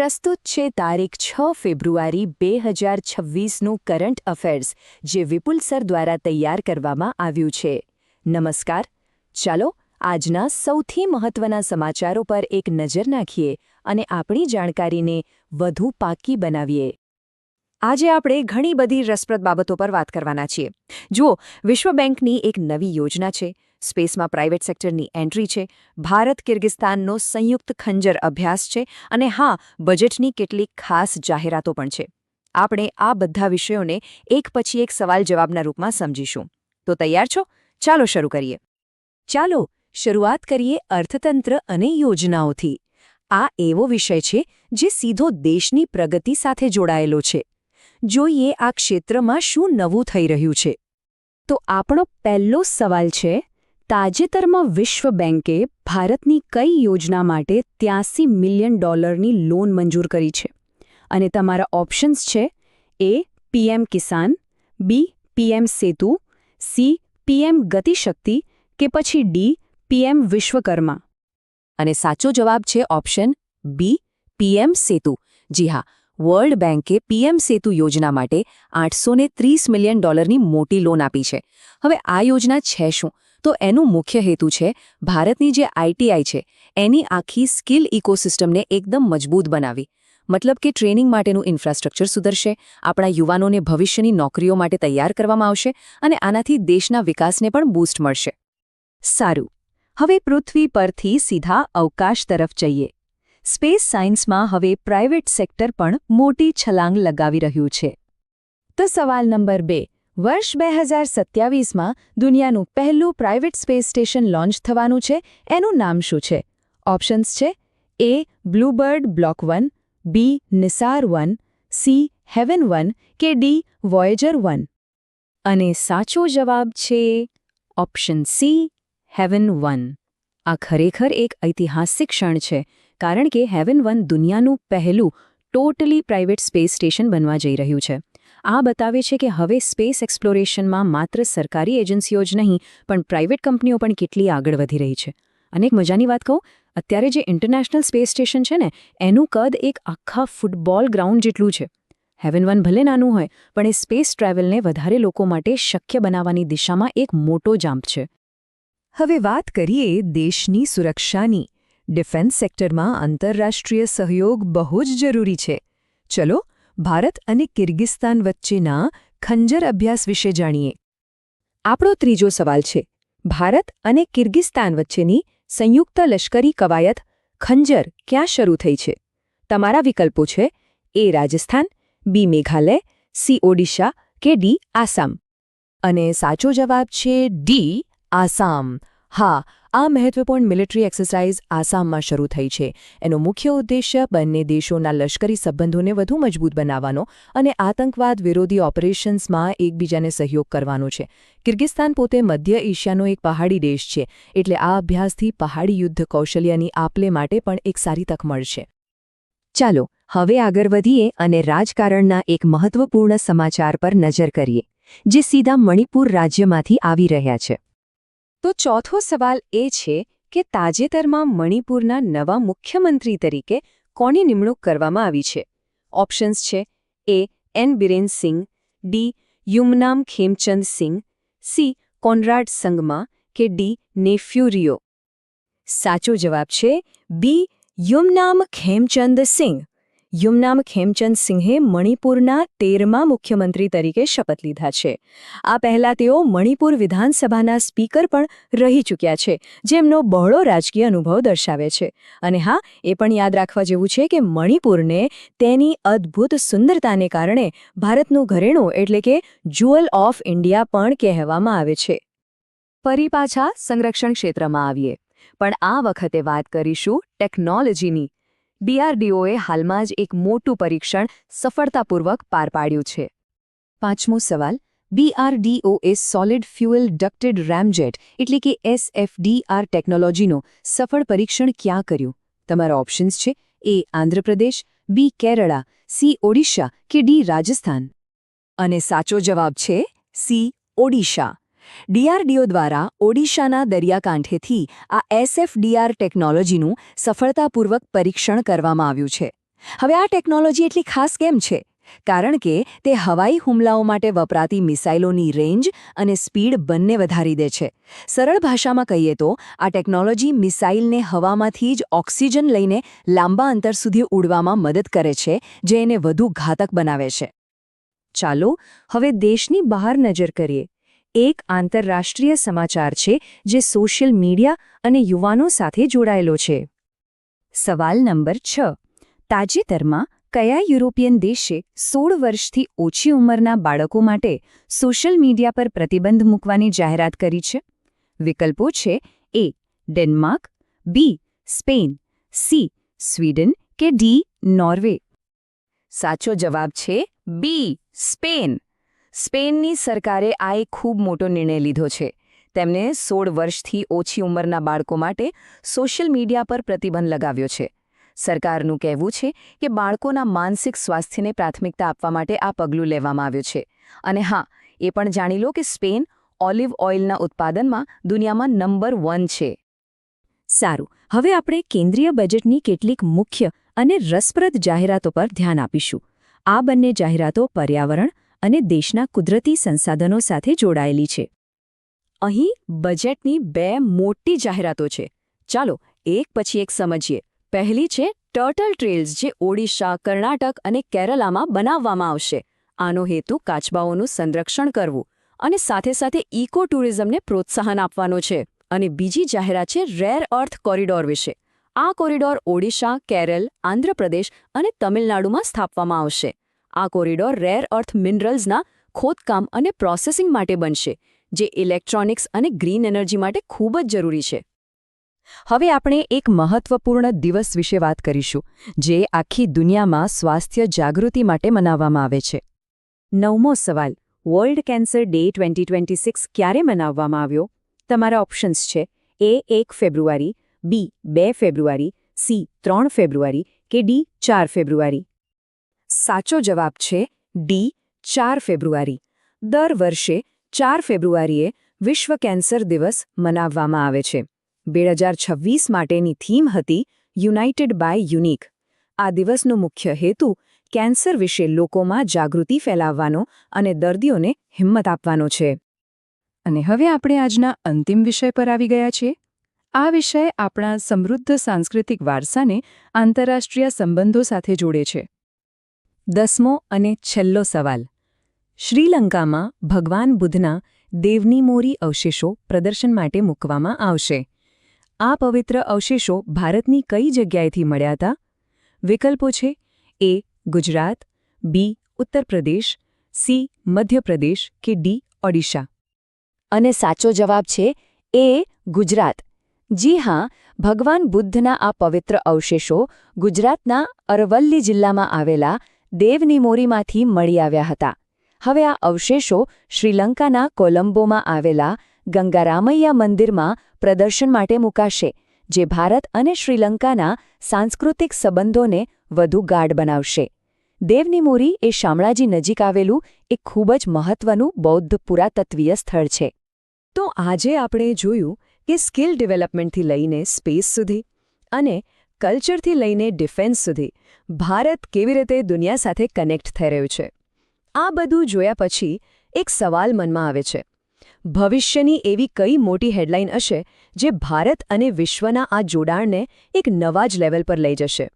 પ્રસ્તુત છે તારીખ 6 ફેબ્રુઆરી 2026નું કરંટ અફેર્સ, જે વિપુલ સર દ્વારા તૈયાર કરવામાં આવ્યું છે. નમસ્કાર. ચાલો આજના સૌથી મહત્વના સમાચારો પર એક નજર નાખીએ અને આપણી જાણકારીને વધુ પાકી બનાવીએ. આજે આપણે ઘણી બધી રસપ્રદ બાબતો પર વાત કરવાના છીએ. જુઓ, વિશ્વ બેંકની એક નવી યોજના છે, સ્પેસમાં પ્રાઇવેટ સેક્ટરની એન્ટ્રી છે, ભારત કિર્ગિસ્તાનનો સંયુક્ત ખંજર અભ્યાસ છે અને હા, બજેટની કેટલીક ખાસ જાહેરાતો પણ છે. આપણે આ બધા વિષયોને એક પછી એક સવાલ જવાબના રૂપમાં સમજીશું. તો તૈયાર છો? ચાલો શરૂ કરીએ. ચાલો શરૂઆત કરીએ અર્થતંત્ર અને યોજનાઓથી. આ એવો વિષય છે જે સીધો દેશની પ્રગતિ સાથે જોડાયેલો છે. જોઈએ આ ક્ષેત્રમાં શું નવું થઈ રહ્યું છે. તો આપણો પહેલો સવાલ છે, તાજેતરમાં વિશ્વ બેંકે ભારતની કઈ યોજના માટે $83 મિલિયન લોન મંજૂર કરી છે? અને તમારા ઓપ્શન્સ છે: એ પીએમ કિસાન, બી પીએમ સેતુ, સી પીએમ ગતિશક્તિ કે પછી ડી પીએમ વિશ્વકર્મા. અને સાચો જવાબ છે ઓપ્શન બી, પીએમ સેતુ. જી હા, વર્લ્ડ બેંકે પીએમ સેતુ યોજના માટે $830 મિલિયન મોટી લોન આપી છે. હવે આ યોજના છે શું? તો એનું મુખ્ય હેતુ છે ભારતની જે આઈટીઆઈ છે એની આખી સ્કિલ ઇકોસિસ્ટમને એકદમ મજબૂત બનાવી. મતલબ કે ટ્રેનિંગ માટેનું ઇન્ફ્રાસ્ટ્રક્ચર સુધરશે, આપણા યુવાનોને ભવિષ્યની નોકરીઓ માટે તૈયાર કરવામાં આવશે અને આનાથી દેશના વિકાસને પણ બૂસ્ટ મળશે. સારું, હવે પૃથ્વી પરથી સીધા અવકાશ તરફ જઈએ. સ્પેસ સાયન્સમાં હવે પ્રાઇવેટ સેક્ટર પણ મોટી છલાંગ લગાવી રહ્યું છે. તો સવાલ નંબર 2, વર્ષ 2027માં દુનિયાનું પહેલું પ્રાઇવેટ સ્પેસ સ્ટેશન લોન્ચ થવાનું છે. એનું નામ શું છે? ઓપ્શન્સ છે: એ બ્લુબર્ડ બ્લોક 1, બી નિસાર 1, સી હેવન 1 કે ડી વોયેજર 1. અને સાચો જવાબ છે ઓપ્શન સી, હેવન 1. આ ખરેખર એક ઐતિહાસિક ક્ષણ છે, કારણ કે હેવન 1 દુનિયાનું પહેલું ટોટલી પ્રાઇવેટ સ્પેસ સ્ટેશન બનવા જઈ રહ્યું છે. આ બતાવે છે કે હવે સ્પેસ એક્સપ્લોરેશનમાં માત્ર સરકારી એજન્સીઓ જ નહીં, પણ પ્રાઇવેટ કંપનીઓ પણ કેટલી આગળ વધી રહી છે. અને એક મજાની વાત કહું, અત્યારે જે ઇન્ટરનેશનલ સ્પેસ સ્ટેશન છે ને, એનું કદ એક આખા ફૂટબોલ ગ્રાઉન્ડ જેટલું છે. હેવન 1 ભલે નાનું હોય, પણ એ સ્પેસ ટ્રાવેલને વધારે લોકો માટે શક્ય બનાવવાની દિશામાં એક મોટો જામ્પ છે. હવે વાત કરીએ દેશની સુરક્ષાની. ડિફેન્સ સેક્ટરમાં આંતરરાષ્ટ્રીય સહયોગ બહુ જ જરૂરી છે. ચલો ભારત અને કિર્ગિસ્તાન વચ્ચેના ખંજર અભ્યાસ વિશે જાણીએ. આપણો ત્રીજો સવાલ છે, ભારત અને કિર્ગિસ્તાન વચ્ચેની સંયુક્ત લશ્કરી કવાયત ખંજર ક્યાં શરૂ થઈ છે? તમારા વિકલ્પો છે: એ રાજસ્થાન, બી મેઘાલય, સી ઓડિશા કે ડી આસામ. અને સાચો જવાબ છે ડી આસામ. હા, આ મહત્વપૂર્ણ મિલિટરી એક્સરસાઇઝ આસામમાં શરૂ થઈ છે. એનો મુખ્ય ઉદ્દેશ્ય બંને દેશોના લશ્કરી સંબંધોને વધુ મજબૂત બનાવવાનો અને આતંકવાદ વિરોધી ઓપરેશન્સમાં એકબીજાને સહયોગ કરવાનો છે. કિર્ગિસ્તાન પોતે મધ્ય એશિયાનો એક પહાડી દેશ છે, એટલે આ અભ્યાસથી પહાડી યુદ્ધ કૌશલ્યની આપલે માટે પણ એક સારી તક મળશે. ચાલો હવે આગળ વધીએ અને રાજકારણના એક મહત્વપૂર્ણ સમાચાર પર નજર કરીએ, જે સીધા મણિપુર રાજ્યમાંથી આવી રહ્યા છે. તો ચોથો સવાલ એ છે કે તાજેતરમાં મણિપુરના નવા મુખ્યમંત્રી તરીકે કોની નિમણૂક કરવામાં આવી છે? ઓપ્શન્સ છે: A N Biren Singh, D Yumnam Khemchand Singh, C Conrad Sangma કે ડી નેફ્યુ રિયો. સાચો જવાબ છે બી, યુમનામ ખેમચંદ સિંઘ. યુમનામ ખેમચંદ સિંહે મણિપુરના 13મા મુખ્યમંત્રી તરીકે શપથ લીધા છે. આ પહેલા તેઓ મણિપુર વિધાનસભાના સ્પીકર પણ રહી ચૂક્યા છે, જેમનો બહોળો રાજકીય અનુભવ દર્શાવે છે. અને હા, એ પણ યાદ રાખવા જેવું છે કે મણિપુરને તેની અદ્ભુત સુંદરતાને કારણે ભારતનું ઘરેણું એટલે કે જ્યુઅલ ઓફ ઇન્ડિયા પણ કહેવામાં આવે છે. ફરી પાછા સંરક્ષણ ક્ષેત્રમાં આવીએ, પણ આ વખતે વાત કરીશું ટેકનોલોજીની. ડીઆરડીઓએ હાલમાં જ એક મોટું પરીક્ષણ સફળતાપૂર્વક પાર પાડ્યું છે. પાંચમો સવાલ, ડીઆરડીઓએ સોલિડ ફ્યુઅલ ડક્ટેડ રેમજેટ એટલે કે એસએફડીઆર ટેકનોલોજીનું સફળ પરીક્ષણ ક્યાં કર્યું? તમારા ઓપ્શન્સ છે: એ આંધ્રપ્રદેશ, બી કેરળા, સી ઓડિશા કે ડી રાજસ્થાન. અને સાચો જવાબ છે સી ઓડિશા. ડીઆરડીઓ દ્વારા ઓડિશાના દરિયાકાંઠેથી આ એસએફડીઆર ટેકનોલોજીનું સફળતાપૂર્વક પરીક્ષણ કરવામાં આવ્યું છે. હવે આ ટેકનોલોજી એટલી ખાસ કેમ છે? કારણ કે તે હવાઈ હુમલાઓ માટે વપરાતી મિસાઇલોની રેન્જ અને સ્પીડ બંને વધારી દે છે. સરળ ભાષામાં કહીએ તો આ ટેકનોલોજી મિસાઇલને હવામાંથી જ ઓક્સિજન લઈને લાંબા અંતર સુધી ઉડવામાં મદદ કરે છે, જે એને વધુ ઘાતક બનાવે છે. ચાલો હવે દેશની બહાર નજર કરીએ. એક આંતરરાષ્ટ્રીય સમાચાર છે જે સોશિયલ મીડિયા અને યુવાનો સાથે જોડાયેલો છે. સવાલ નંબર 6. તાજેતરમાં કયા યુરોપિયન દેશે 16 વર્ષથી ઓછી ઉંમરના બાળકો માટે સોશિયલ મીડિયા પર પ્રતિબંધ મૂકવાની જાહેરાત કરી છે? વિકલ્પો છે A. Denmark, B. Spain, C. Sweden કે ડી. નોર્વે. સાચો જવાબ છે બી. સ્પેન. સ્પેનની સરકારે આ એક ખૂબ મોટો નિર્ણય લીધો છે. તેમણે 16 વર્ષથી ઓછી ઉંમરના બાળકો માટે સોશિયલ મીડિયા પર પ્રતિબંધ લગાવ્યો છે. સરકારનું કહેવું છે કે બાળકોના માનસિક સ્વાસ્થ્યને પ્રાથમિકતા આપવા માટે આ પગલું લેવામાં આવ્યું છે. અને હા, એ પણ જાણી લો કે સ્પેન ઓલિવ ઓઇલના ઉત્પાદનમાં દુનિયામાં નંબર 1 છે. સારું, હવે આપણે કેન્દ્રીય બજેટની કેટલીક મુખ્ય અને રસપ્રદ જાહેરાતો પર ધ્યાન આપીશું. આ બંને જાહેરાતો પર્યાવરણ અને દેશના કુદરતી સંસાધનો સાથે જોડાયેલી છે. અહીં બજેટની 2 મોટી જાહેરાતો છે. ચાલો એક પછી એક સમજીએ. પહેલી છે ટર્ટલ ટ્રેલ્સ, જે ઓડિશા, કર્ણાટક અને કેરલામાં બનાવવામાં આવશે. આનો હેતુ કાચબાઓનું સંરક્ષણ કરવું અને સાથે સાથે ઇકો ટુરિઝમને પ્રોત્સાહન આપવાનો છે. અને બીજી જાહેરાત છે રેર અર્થ કોરિડોર વિશે. આ કોરિડોર ઓડિશા, કેરળ, આંધ્રપ્રદેશ અને તમિલનાડુમાં સ્થાપવામાં આવશે. આ કોરિડોર રેર અર્થ મિનરલ્સના ખોદકામ અને પ્રોસેસિંગ માટે બનશે, જે ઇલેક્ટ્રોનિક્સ અને ગ્રીન એનર્જી માટે ખૂબ જ જરૂરી છે. હવે આપણે એક મહત્વપૂર્ણ દિવસ વિશે વાત કરીશું, જે આખી દુનિયામાં સ્વાસ્થ્ય જાગૃતિ માટે મનાવવામાં આવે છે. 9મો સવાલ. વર્લ્ડ કેન્સર ડે 2026 ક્યારે મનાવવામાં આવ્યો? તમારા ઓપ્શન્સ છે એ. 1 ફેબ્રુઆરી, બી. 2 ફેબ્રુઆરી, સી. 3 ફેબ્રુઆરી કે ડી. 4 ફેબ્રુઆરી. સાચો જવાબ છે ડી. 4 ફેબ્રુઆરી. દર વર્ષે 4 ફેબ્રુઆરીએ વિશ્વ કેન્સર દિવસ મનાવવામાં આવે છે. 2026 માટેની થીમ હતી યુનાઇટેડ બાય યુનિક. આ દિવસનો મુખ્ય હેતુ કેન્સર વિશે લોકોમાં જાગૃતિ ફેલાવવાનો અને દર્દીઓને હિંમત આપવાનો છે. અને હવે આપણે આજના અંતિમ વિષય પર આવી ગયા છીએ. આ વિષય આપણા સમૃદ્ધ સાંસ્કૃતિક વારસાને આંતરરાષ્ટ્રીય સંબંધો સાથે જોડે છે. 10મો અને છેલ્લો સવાલ. શ્રીલંકામાં ભગવાન બુદ્ધના દેવની મોરી અવશેષો પ્રદર્શન માટે મૂકવામાં આવશે. આ પવિત્ર અવશેષો ભારતની કઈ જગ્યાએથી મળ્યા હતા? વિકલ્પો છે એ. ગુજરાત, બી. ઉત્તર પ્રદેશ, સી. મધ્યપ્રદેશ કે ડી. ઓડિશા. અને સાચો જવાબ છે એ. ગુજરાત. જી હા, ભગવાન બુદ્ધના આ પવિત્ર અવશેષો ગુજરાતના અરવલ્લી જિલ્લામાં આવેલા દેવની મોરીમાંથી મળી આવ્યા હતા. હવે આ અવશેષો શ્રીલંકાના કોલંબોમાં આવેલા ગંગારામૈયા મંદિરમાં પ્રદર્શન માટે મુકાશે, જે ભારત અને શ્રીલંકાના સાંસ્કૃતિક સંબંધોને વધુ ગાઢ બનાવશે. દેવની મોરી એ શામળાજી નજીક આવેલું એક ખૂબ જ મહત્વનું બૌદ્ધ પુરાતત્વીય સ્થળ છે. તો આજે આપણે જોયું કે સ્કિલ ડેવલપમેન્ટથી લઈને સ્પેસ સુધી અને કલ્ચરથી લઈને ડિફેન્સ સુધી ભારત કેવી રીતે દુનિયા સાથે કનેક્ટ થઈ રહ્યું છે. આ બધું જોયા પછી એક સવાલ મનમાં આવે છે. ભવિષ્યની એવી કઈ મોટી હેડલાઇન હશે જે ભારત અને વિશ્વના આ જોડાણને એક નવા જ લેવલ પર લઈ જશે?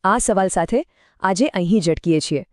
આ સવાલ સાથે આજે અહીં જ અટકીએ છીએ.